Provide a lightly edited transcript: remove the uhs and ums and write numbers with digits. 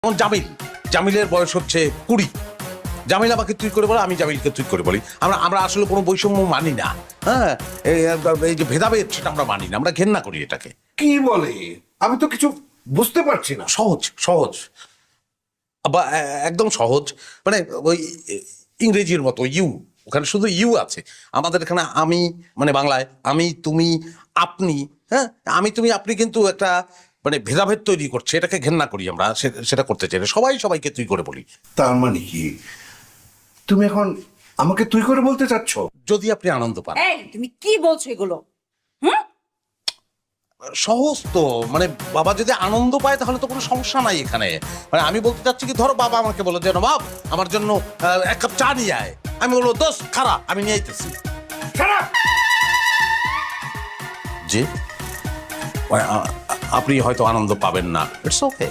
যেমন জামিল, জামিলের বয়স হচ্ছে 20, জামিল আমাকে তুই করে বলে, আমি জামিলকে তুই করে বলি। আমরা আমরা আসলে কোনো বৈষম্য মানি না। হ্যাঁ, এই যে ভেদাভেদ সেটা আমরা মানি না, আমরা ঘেন্না করি এটাকে। কি বলে? আমি তো কিছু বুঝতে পারছি না। সহজ সহজ বা একদম সহজ, মানে ওই ইংরেজির মতো ইউ, ওখানে শুধু ইউ আছে। আমাদের এখানে আমি, মানে বাংলায় আমি তুমি আপনি, হ্যাঁ আমি তুমি আপনি কিন্তু একটা মানে ভেদাভেদ তৈরি করছে, এটাকে ঘেন্না করি আমরা, সেটা করতে চাই না। সবাই সবাইকে তুই করে বলি। তার মানে কি তুমি এখন আমাকে তুই করে বলতে চাচ্ছ? যদি আপনি আনন্দ পান। এই তুমি কি বলছো এগুলো? হুম? সহজ তো, মানে বাবা যদি আনন্দ পায় তাহলে তো কোনো সমস্যা নাই এখানে। মানে আমি বলতে চাচ্ছি কি, ধরো বাবা আমাকে বলো যে নবাব আমার জন্য 1 কাপ চা নিয়ে আয়, আমি বলবো দোস্ত খারাপ, আমি নিয়ে আইতেছি। যে মানে, আপনি হয়তো আনন্দ পাবেন না, ইটস ওকে।